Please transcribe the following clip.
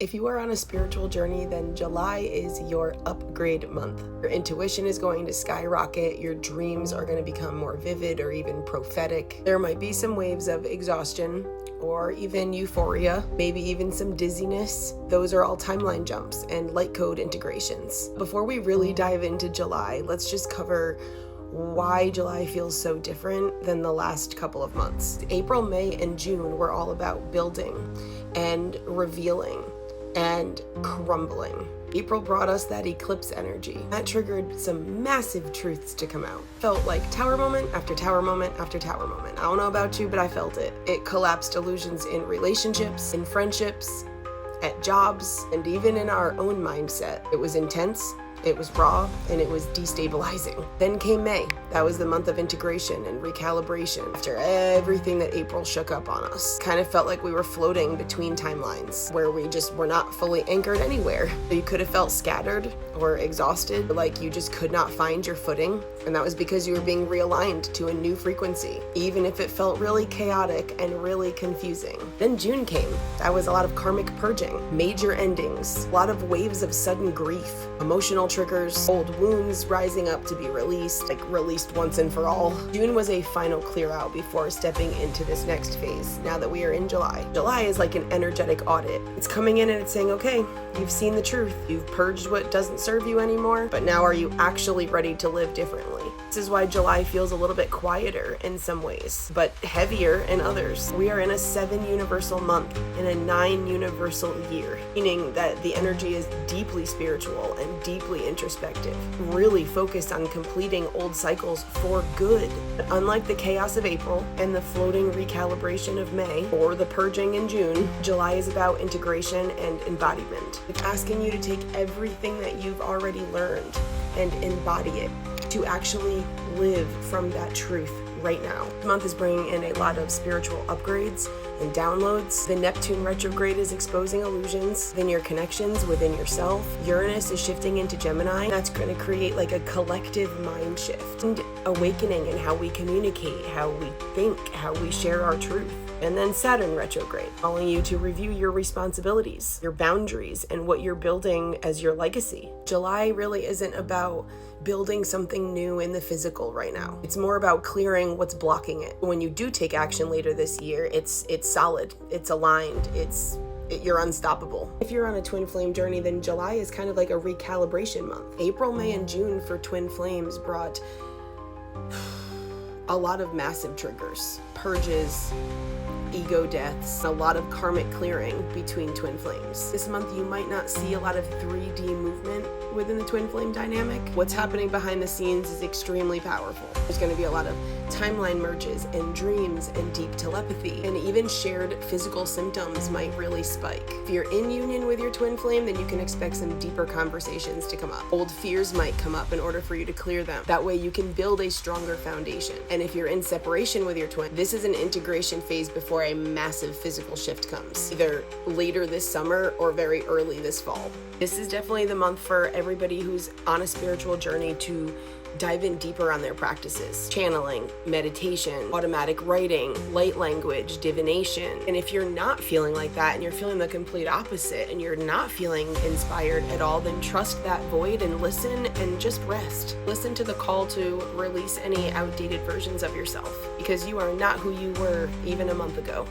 If you are on a spiritual journey, then July is your upgrade month. Your intuition is going to skyrocket. Your dreams are going to become more vivid or even prophetic. There might be some waves of exhaustion or even euphoria, maybe even some dizziness. Those are all timeline jumps and light code integrations. Before we really dive into July, let's just cover why July feels so different than the last couple of months. April, May, and June were all about building and revealing and crumbling. April brought us that eclipse energy. That triggered some massive truths to come out. Felt like tower moment after tower moment after tower moment. I don't know about you, but I felt it. It collapsed illusions in relationships, in friendships, at jobs, and even in our own mindset. It was intense. It was raw, and it was destabilizing. Then came May. That was the month of integration and recalibration after everything that April shook up on us. Kind of felt like we were floating between timelines where we just were not fully anchored anywhere. You could have felt scattered or exhausted, like you just could not find your footing, and that was because you were being realigned to a new frequency, even if it felt really chaotic and really confusing. Then June came. That was a lot of karmic purging, major endings, a lot of waves of sudden grief, emotional triggers, old wounds rising up to be released, like released once and for all. June was a final clear out before stepping into this next phase, now that we are in July. July is like an energetic audit. It's coming in and it's saying, okay, you've seen the truth. You've purged what doesn't serve you anymore, but now are you actually ready to live differently? This is why July feels a little bit quieter in some ways, but heavier in others. We are in a 7 universal month in a 9 universal year, meaning that the energy is deeply spiritual and deeply introspective, really focused on completing old cycles for good. But unlike the chaos of April and the floating recalibration of May or the purging in June, July is about integration and embodiment. It's asking you to take everything that you've already learned and embody it, to actually live from that truth right now. This month is bringing in a lot of spiritual upgrades and downloads. The Neptune retrograde is exposing illusions within your connections, within yourself. Uranus is shifting into Gemini. That's going to create like a collective mind shift and awakening in how we communicate, how we think, how we share our truth. And then Saturn retrograde, calling you to review your responsibilities, your boundaries, and what you're building as your legacy. July really isn't about building something new in the physical right now. It's more about clearing what's blocking it. When you do take action later this year, it's solid, it's aligned, you're unstoppable. If you're on a twin flame journey, then July is kind of like a recalibration month. April, May, and June for twin flames brought a lot of massive triggers, purges, ego deaths, a lot of karmic clearing between twin flames. This month you might not see a lot of 3D movement within the twin flame dynamic. What's happening behind the scenes is extremely powerful. There's going to be a lot of timeline merges and dreams and deep telepathy, and even shared physical symptoms might really spike. If you're in union with your twin flame, then you can expect some deeper conversations to come up. Old fears might come up in order for you to clear them. That way you can build a stronger foundation. And if you're in separation with your twin, this is an integration phase before a massive physical shift comes, either later this summer or very early this fall. This is definitely the month for everybody who's on a spiritual journey to dive in deeper on their practices. Channeling, meditation, automatic writing, light language, divination. And if you're not feeling like that and you're feeling the complete opposite and you're not feeling inspired at all, then trust that void and listen and just rest. Listen to the call to release any outdated versions of yourself, because you are not who you were even a month ago.